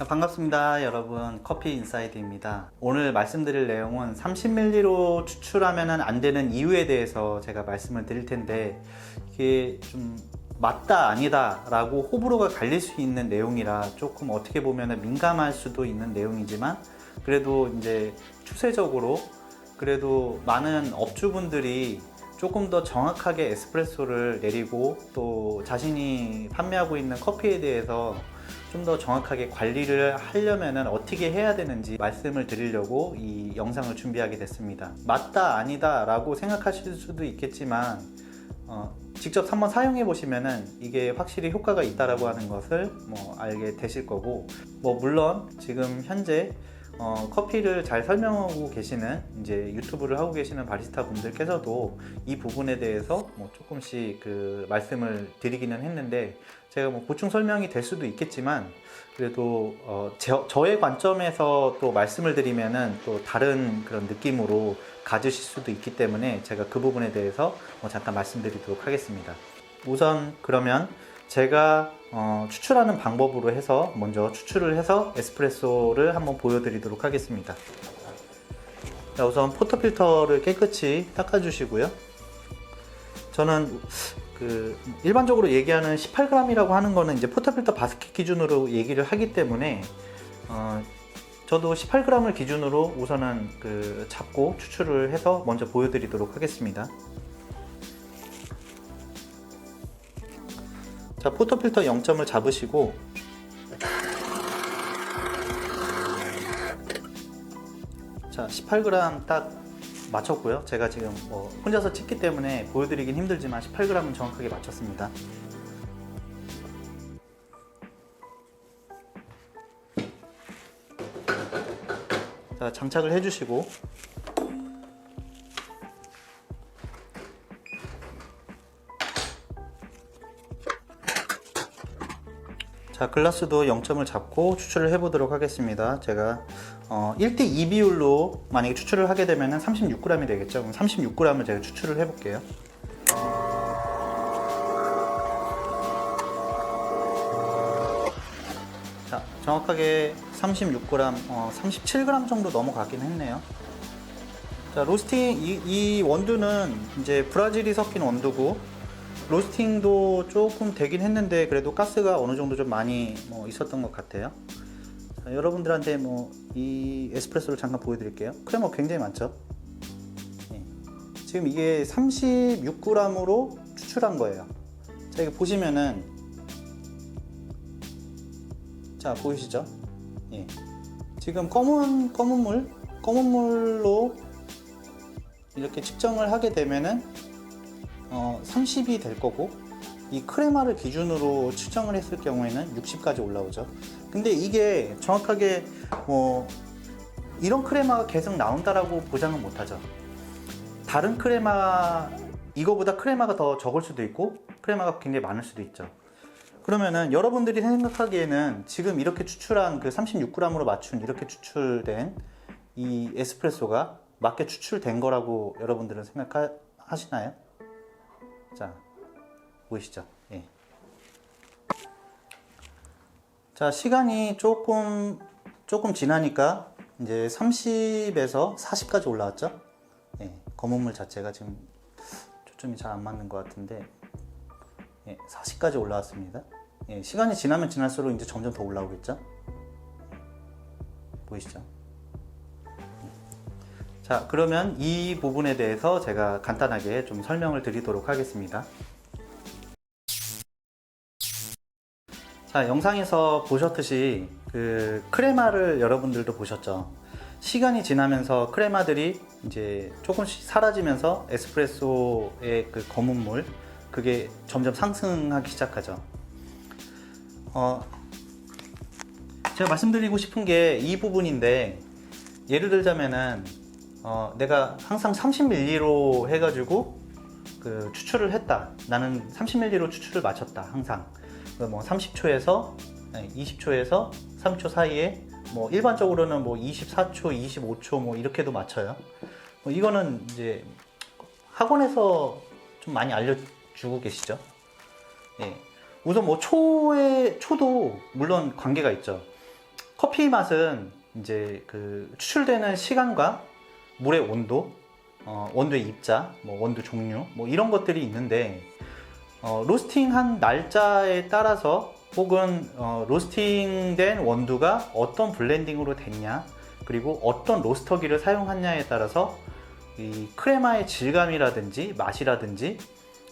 반갑습니다 여러분, 커피 인사이드입니다. 오늘 말씀드릴 내용은 30ml로 추출하면 안 되는 이유에 대해서 제가 말씀을 드릴 텐데, 이게 좀 맞다 아니다 라고 호불호가 갈릴 수 있는 내용이라 조금 어떻게 보면 민감할 수도 있는 내용이지만, 그래도 이제 추세적으로 그래도 많은 업주분들이 조금 더 정확하게 에스프레소를 내리고 또 자신이 판매하고 있는 커피에 대해서 좀 더 정확하게 관리를 하려면 어떻게 해야 되는지 말씀을 드리려고 이 영상을 준비하게 됐습니다. 맞다 아니다 라고 생각하실 수도 있겠지만 직접 한번 사용해 보시면은 이게 확실히 효과가 있다라고 하는 것을 알게 되실 거고, 물론 지금 현재 커피를 잘 설명하고 계시는 이제 유튜브를 하고 계시는 바리스타 분들께서도 이 부분에 대해서 조금씩 말씀을 드리기는 했는데, 제가 보충 설명이 될 수도 있겠지만 그래도 저의 관점에서 또 말씀을 드리면은 또 다른 그런 느낌으로 가지실 수도 있기 때문에 제가 그 부분에 대해서 잠깐 말씀드리도록 하겠습니다. 우선 그러면 제가 추출하는 방법으로 해서 먼저 추출을 해서 에스프레소를 한번 보여드리도록 하겠습니다. 자, 우선 포터필터를 깨끗이 닦아 주시고요. 저는 일반적으로 얘기하는 18g이라고 하는 거는 이제 포터필터 바스켓 기준으로 얘기를 하기 때문에 저도 18g을 기준으로 우선은 잡고 추출을 해서 먼저 보여드리도록 하겠습니다. 자, 포터필터 0점을 잡으시고 자, 18g 딱 맞췄고요. 제가 지금 혼자서 찍기 때문에 보여드리긴 힘들지만 18g은 정확하게 맞췄습니다. 자, 장착을 해주시고 자, 글라스도 0점을 잡고 추출을 해 보도록 하겠습니다. 제가 1대2 비율로 만약에 추출을 하게 되면 36g이 되겠죠. 그럼 36g을 제가 추출을 해 볼게요. 자, 정확하게 36g, 37g 정도 넘어가긴 했네요. 자, 로스팅, 이 원두는 이제 브라질이 섞인 원두고, 로스팅도 조금 되긴 했는데 그래도 가스가 어느 정도 좀 많이 있었던 것 같아요. 자, 여러분들한테 이 에스프레소를 잠깐 보여드릴게요. 크레머 굉장히 많죠. 지금 이게 36g으로 추출한 거예요. 자, 이거 보시면은, 자, 보이시죠? 예. 지금 검은 물로 이렇게 측정을 하게 되면은 30이 될 거고, 이 크레마를 기준으로 측정을 했을 경우에는 60까지 올라오죠. 근데 이게 정확하게 이런 크레마가 계속 나온다라고 보장은 못하죠. 다른 크레마, 이거보다 크레마가 더 적을 수도 있고 크레마가 굉장히 많을 수도 있죠. 그러면은 여러분들이 생각하기에는 지금 이렇게 추출한 36g으로 맞춘 이렇게 추출된 이 에스프레소가 맞게 추출된 거라고 여러분들은 생각하시나요? 자, 보이시죠? 예. 자, 시간이 조금 지나니까 이제 30에서 40까지 올라왔죠? 예, 검은물 자체가 지금 초점이 잘 안 맞는 것 같은데, 예, 40까지 올라왔습니다. 예, 시간이 지나면 지날수록 이제 점점 더 올라오겠죠? 보이시죠? 자, 그러면 이 부분에 대해서 제가 간단하게 좀 설명을 드리도록 하겠습니다. 자, 영상에서 보셨듯이 크레마를 여러분들도 보셨죠? 시간이 지나면서 크레마들이 이제 조금씩 사라지면서 에스프레소의 검은 물, 그게 점점 상승하기 시작하죠. 제가 말씀드리고 싶은 게 이 부분인데, 예를 들자면은 내가 항상 30ml로 해가지고 추출을 했다. 나는 30ml로 추출을 마쳤다. 항상 30초에서 20초에서 3초 사이에 일반적으로는 24초, 25초 이렇게도 맞춰요. 이거는 이제 학원에서 좀 많이 알려주고 계시죠. 예. 우선 초도 물론 관계가 있죠. 커피 맛은 이제 그 추출되는 시간과 물의 온도, 원두의 입자, 뭐 원두 종류, 뭐 이런 것들이 있는데, 로스팅한 날짜에 따라서 혹은 로스팅된 원두가 어떤 블렌딩으로 됐냐, 그리고 어떤 로스터기를 사용했냐에 따라서 이 크레마의 질감이라든지 맛이라든지,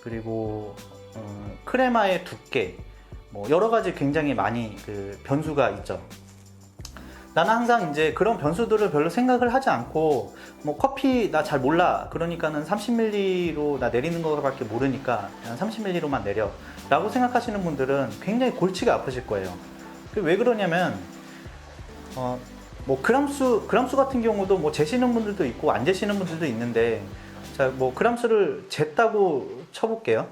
그리고 크레마의 두께, 뭐 여러 가지 굉장히 많이 그 변수가 있죠. 나는 항상 이제 그런 변수들을 별로 생각을 하지 않고, 뭐 커피 나 잘 몰라, 그러니까는 30ml로 나 내리는 거밖에 모르니까 그냥 30ml로만 내려 라고 생각하시는 분들은 굉장히 골치가 아프실 거예요. 왜 그러냐면 뭐 그람수 같은 경우도 뭐 재시는 분들도 있고 안 재시는 분들도 있는데, 자, 뭐 그람수를 쟀다고 쳐볼게요.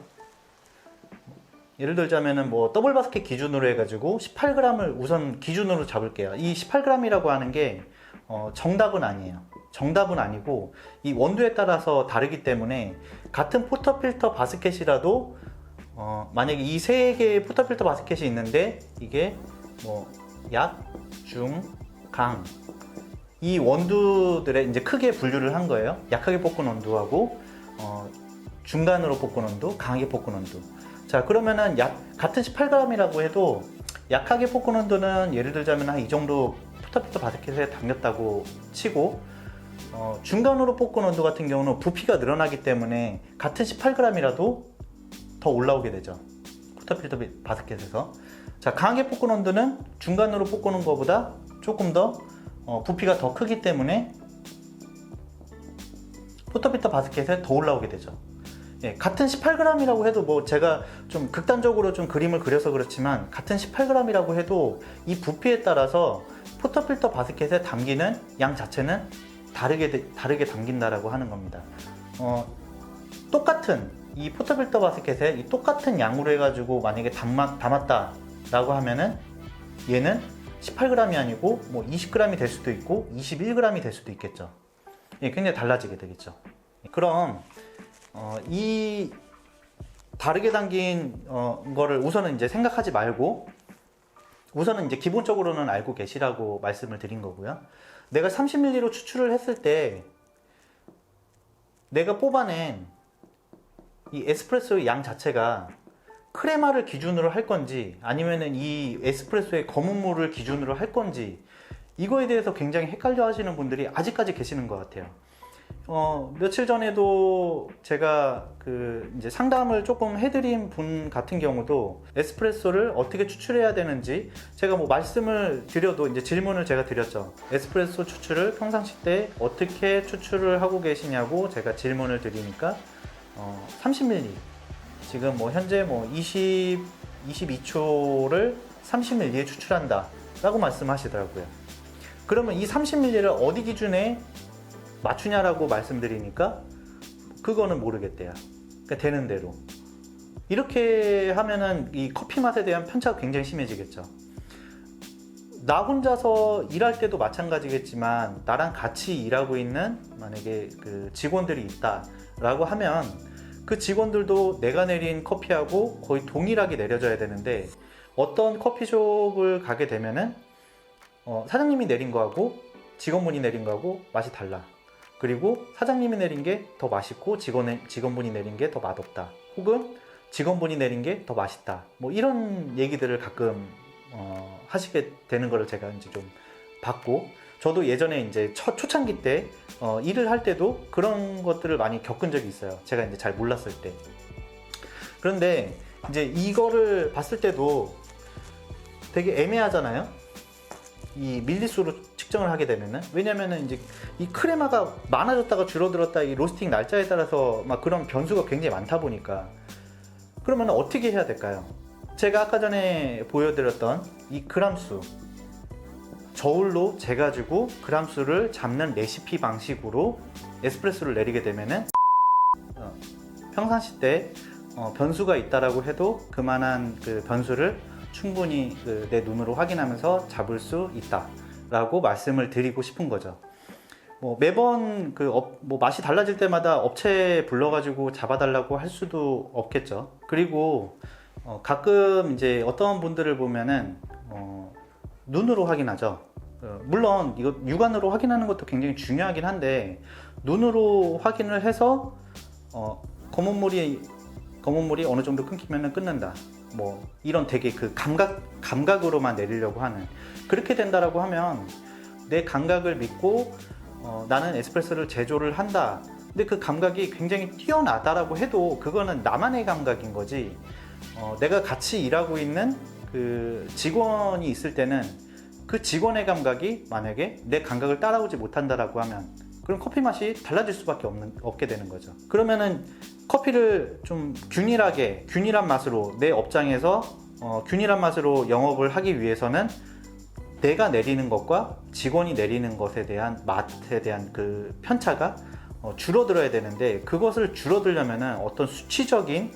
예를 들자면은 뭐 더블 바스켓 기준으로 해가지고 18g을 우선 기준으로 잡을게요. 이 18g이라고 하는 게 정답은 아니에요. 정답은 아니고 이 원두에 따라서 다르기 때문에, 같은 포터필터 바스켓이라도 만약에 이 세 개의 포터필터 바스켓이 있는데 이게 뭐 약, 중, 강, 이 원두들의 이제 크게 분류를 한 거예요. 약하게 볶은 원두하고 중간으로 볶은 원두, 강하게 볶은 원두. 자, 그러면은 같은 18g이라고 해도 약하게 볶은 원두는 예를 들자면 한 이 정도 포터필터 바스켓에 담겼다고 치고, 중간으로 볶은 원두 같은 경우는 부피가 늘어나기 때문에 같은 18g이라도 더 올라오게 되죠. 포터필터 바스켓에서. 자, 강하게 볶은 원두는 중간으로 볶는 것보다 조금 더 부피가 더 크기 때문에 포터필터 바스켓에 더 올라오게 되죠. 예, 같은 18g이라고 해도, 뭐 제가 좀 극단적으로 좀 그림을 그려서 그렇지만, 같은 18g이라고 해도 이 부피에 따라서 포터필터 바스켓에 담기는 양 자체는 다르게 담긴다라고 하는 겁니다. 똑같은 이 포터필터 바스켓에 이 똑같은 양으로 해가지고 만약에 담았다라고 하면은 얘는 18g이 아니고 뭐 20g이 될 수도 있고 21g이 될 수도 있겠죠. 예, 굉장히 달라지게 되겠죠. 그럼 이 다르게 담긴 거를 우선은 이제 생각하지 말고, 우선은 이제 기본적으로는 알고 계시라고 말씀을 드린 거고요. 내가 30ml로 추출을 했을 때 내가 뽑아낸 이 에스프레소의 양 자체가 크레마를 기준으로 할 건지, 아니면은 이 에스프레소의 검은 물을 기준으로 할 건지, 이거에 대해서 굉장히 헷갈려 하시는 분들이 아직까지 계시는 것 같아요. 며칠 전에도 제가 이제 상담을 조금 해드린 분 같은 경우도 에스프레소를 어떻게 추출해야 되는지 제가 뭐 말씀을 드려도, 이제 질문을 제가 드렸죠. 에스프레소 추출을 평상시 때 어떻게 추출을 하고 계시냐고 제가 질문을 드리니까 30ml, 지금 뭐 현재 뭐 22초를 30ml에 추출한다 라고 말씀하시더라고요. 그러면 이 30ml를 어디 기준에 맞추냐라고 말씀드리니까 그거는 모르겠대요. 그러니까 되는 대로. 이렇게 하면은 이 커피 맛에 대한 편차가 굉장히 심해지겠죠. 나 혼자서 일할 때도 마찬가지겠지만, 나랑 같이 일하고 있는 만약에 그 직원들이 있다라고 하면 그 직원들도 내가 내린 커피하고 거의 동일하게 내려져야 되는데, 어떤 커피숍을 가게 되면은 사장님이 내린 거하고 직원분이 내린 거하고 맛이 달라. 그리고 사장님이 내린 게 더 맛있고 직원분이 내린 게 더 맛없다. 혹은 직원분이 내린 게 더 맛있다. 뭐 이런 얘기들을 가끔 하시게 되는 걸 제가 이제 좀 봤고, 저도 예전에 이제 초창기 때 일을 할 때도 그런 것들을 많이 겪은 적이 있어요. 제가 이제 잘 몰랐을 때. 그런데 이제 이거를 봤을 때도 되게 애매하잖아요. 이 밀리수로 측정을 하게 되면은, 왜냐면은 이제 이 크레마가 많아졌다가 줄어들었다, 이 로스팅 날짜에 따라서 막 그런 변수가 굉장히 많다 보니까, 그러면 어떻게 해야 될까요? 제가 아까 전에 보여드렸던 이 그람수, 저울로 재가지고 그람수를 잡는 레시피 방식으로 에스프레소를 내리게 되면은 평상시 때 변수가 있다라고 해도 그만한 그 변수를 충분히 내 눈으로 확인하면서 잡을 수 있다 라고 말씀을 드리고 싶은 거죠. 뭐 매번 뭐 맛이 달라질 때마다 업체 불러가지고 잡아달라고 할 수도 없겠죠. 그리고 가끔 이제 어떤 분들을 보면은 눈으로 확인하죠. 물론 이거 육안으로 확인하는 것도 굉장히 중요하긴 한데 눈으로 확인을 해서 검은물이 어느 정도 끊기면 끊는다. 뭐 이런 되게 그 감각으로만 내리려고 하는, 그렇게 된다라고 하면 내 감각을 믿고 나는 에스프레소를 제조를 한다. 근데 그 감각이 굉장히 뛰어나다라고 해도 그거는 나만의 감각인 거지. 내가 같이 일하고 있는 그 직원이 있을 때는 그 직원의 감각이 만약에 내 감각을 따라오지 못한다라고 하면 그럼 커피 맛이 달라질 수밖에 없게 되는 거죠. 그러면은 커피를 좀 균일한 맛으로 내 업장에서 균일한 맛으로 영업을 하기 위해서는 내가 내리는 것과 직원이 내리는 것에 대한 맛에 대한 그 편차가 줄어들어야 되는데, 그것을 줄어들려면은 어떤 수치적인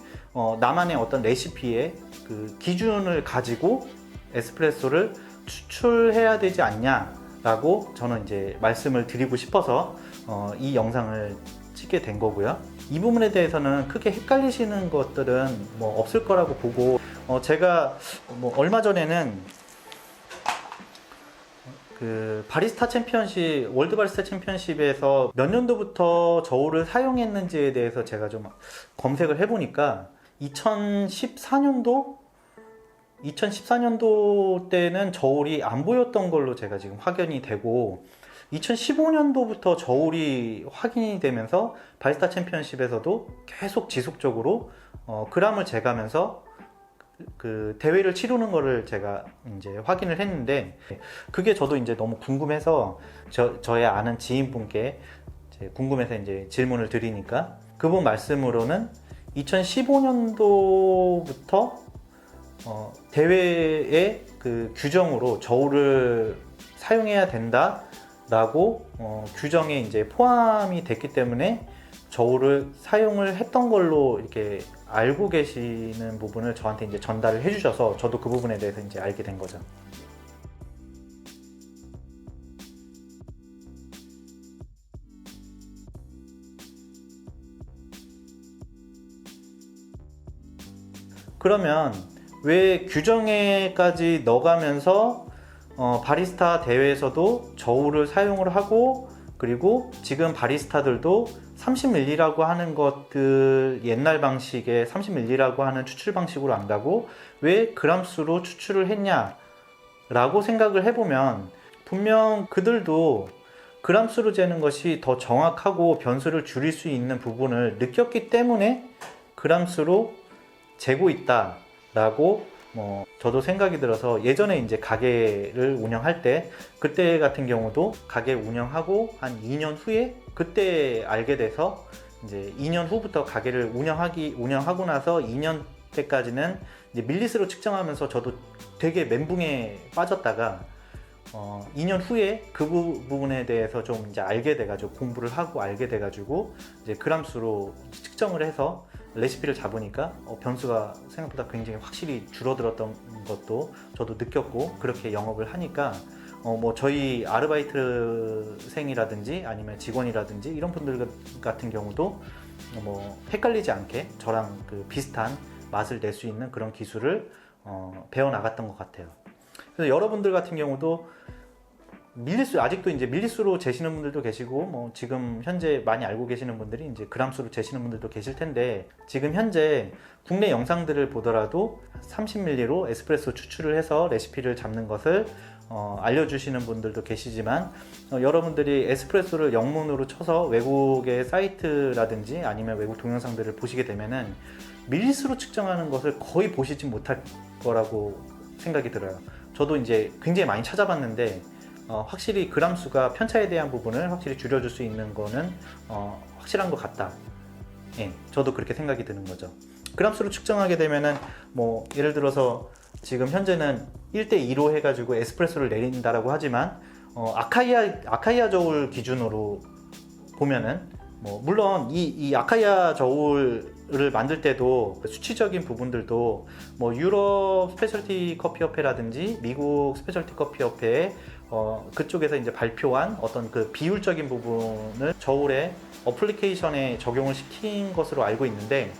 나만의 어떤 레시피의 그 기준을 가지고 에스프레소를 추출해야 되지 않냐라고 저는 이제 말씀을 드리고 싶어서 이 영상을 찍게 된 거고요. 이 부분에 대해서는 크게 헷갈리시는 것들은 뭐 없을 거라고 보고, 제가 뭐 얼마 전에는 그 바리스타 챔피언십, 월드 바리스타 챔피언십에서 몇 년도부터 저울을 사용했는지에 대해서 제가 좀 검색을 해보니까 2014년도 때는 저울이 안 보였던 걸로 제가 지금 확인이 되고, 2015년도부터 저울이 확인이 되면서 바리스타 챔피언십에서도 계속 지속적으로 그람을 재가면서 그 대회를 치르는 거를 제가 이제 확인을 했는데, 그게 저도 이제 너무 궁금해서 저의 아는 지인분께 궁금해서 이제 질문을 드리니까, 그분 말씀으로는 2015년도부터 대회의 그 규정으로 저울을 사용해야 된다라고 규정에 이제 포함이 됐기 때문에 저울을 사용을 했던 걸로 이렇게 알고 계시는 부분을 저한테 이제 전달을 해주셔서 저도 그 부분에 대해서 이제 알게 된 거죠. 그러면 왜 규정에까지 넣어가면서 바리스타 대회에서도 저울을 사용을 하고, 그리고 지금 바리스타들도 30ml라고 하는 것들, 옛날 방식의 30ml라고 하는 추출 방식으로 안 가고 왜 그람수로 추출을 했냐라고 생각을 해보면, 분명 그들도 그람수로 재는 것이 더 정확하고 변수를 줄일 수 있는 부분을 느꼈기 때문에 그람수로 재고 있다라고 저도 생각이 들어서, 예전에 이제 가게를 운영할 때 그때 같은 경우도 가게 운영하고 한 2년 후에 그때 알게 돼서, 이제 2년 후부터 가게를 운영하고 나서 2년 때까지는 이제 밀리스로 측정하면서 저도 되게 멘붕에 빠졌다가 2년 후에 그 부분에 대해서 좀 이제 알게 돼가지고, 공부를 하고 알게 돼가지고 이제 그람수로 측정을 해서 레시피를 잡으니까 변수가 생각보다 굉장히 확실히 줄어들었던 것도 저도 느꼈고, 그렇게 영업을 하니까 뭐 저희 아르바이트생이라든지 아니면 직원이라든지 이런 분들 같은 경우도 뭐 헷갈리지 않게 저랑 그 비슷한 맛을 낼 수 있는 그런 기술을 배워 나갔던 것 같아요. 그래서 여러분들 같은 경우도 밀리수, 아직도 이제 밀리수로 재시는 분들도 계시고, 뭐 지금 현재 많이 알고 계시는 분들이 이제 그람수로 재시는 분들도 계실 텐데, 지금 현재 국내 영상들을 보더라도 30ml로 에스프레소 추출을 해서 레시피를 잡는 것을 알려주시는 분들도 계시지만, 여러분들이 에스프레소를 영문으로 쳐서 외국의 사이트라든지 아니면 외국 동영상들을 보시게 되면은 밀리수로 측정하는 것을 거의 보시지 못할 거라고 생각이 들어요. 저도 이제 굉장히 많이 찾아봤는데 확실히 그람수가 편차에 대한 부분을 확실히 줄여줄 수 있는 거는 확실한 것 같다. 예, 저도 그렇게 생각이 드는 거죠. 그람수로 측정하게 되면은 뭐 예를 들어서 지금 현재는 1대2로 해가지고 에스프레소를 내린다라고 하지만 아카이아 저울 기준으로 보면은 뭐 물론 이 아카이아 저울을 만들 때도 수치적인 부분들도 뭐 유럽 스페셜티 커피 협회라든지 미국 스페셜티 커피 협회에 그쪽에서 이제 발표한 어떤 그 비율적인 부분을 저울의 어플리케이션에 적용을 시킨 것으로 알고 있는데,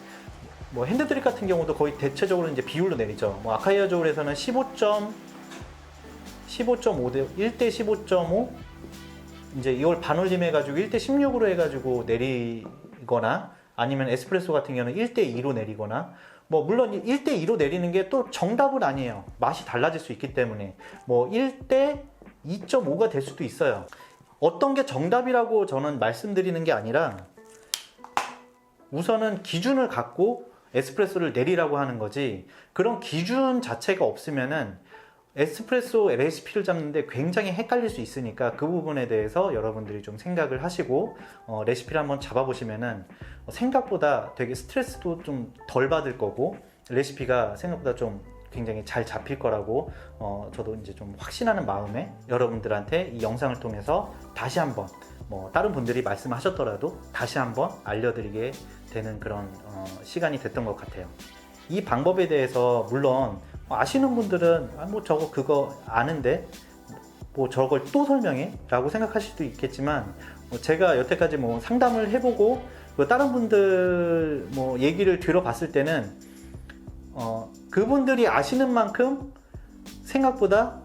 뭐 핸드드립 같은 경우도 거의 대체적으로 이제 비율로 내리죠. 뭐 아카이아 저울에서는 15.5 대 1대 15.5 이제 이걸 반올림 해가지고 1대 16으로 해가지고 내리거나 아니면 에스프레소 같은 경우는 1대 2로 내리거나 뭐 물론 1대 2로 내리는 게 또 정답은 아니에요. 맛이 달라질 수 있기 때문에 뭐 1대 2.5가 될 수도 있어요. 어떤 게 정답이라고 저는 말씀드리는 게 아니라 우선은 기준을 갖고 에스프레소를 내리라고 하는 거지 그런 기준 자체가 없으면은 에스프레소 레시피를 잡는데 굉장히 헷갈릴 수 있으니까 그 부분에 대해서 여러분들이 좀 생각을 하시고 레시피를 한번 잡아보시면은 생각보다 되게 스트레스도 좀 덜 받을 거고 레시피가 생각보다 좀 굉장히 잘 잡힐 거라고 저도 이제 좀 확신하는 마음에 여러분들한테 이 영상을 통해서 다시 한번 뭐 다른 분들이 말씀하셨더라도 다시 한번 알려드리게 되는 그런 시간이 됐던 것 같아요. 이 방법에 대해서 물론 아시는 분들은 뭐 저거 그거 아는데 뭐 저걸 또 설명해? 라고 생각하실 수도 있겠지만 제가 여태까지 뭐 상담을 해보고 다른 분들 뭐 얘기를 들어봤을 때는 그분들이 아시는 만큼 생각보다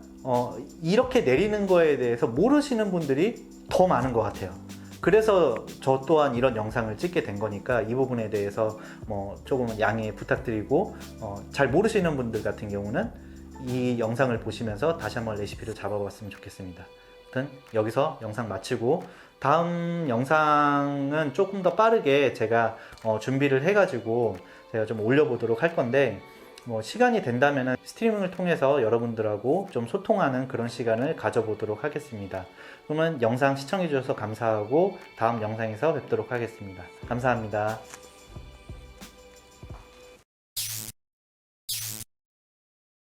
이렇게 내리는 거에 대해서 모르시는 분들이 더 많은 것 같아요. 그래서 저 또한 이런 영상을 찍게 된 거니까 이 부분에 대해서 뭐 조금은 양해 부탁드리고 잘 모르시는 분들 같은 경우는 이 영상을 보시면서 다시 한번 레시피를 잡아봤으면 좋겠습니다. 아무튼 여기서 영상 마치고 다음 영상은 조금 더 빠르게 제가 준비를 해가지고 제가 좀 올려보도록 할 건데 뭐 시간이 된다면 스트리밍을 통해서 여러분들하고 좀 소통하는 그런 시간을 가져보도록 하겠습니다. 그러면 영상 시청해 주셔서 감사하고 다음 영상에서 뵙도록 하겠습니다. 감사합니다.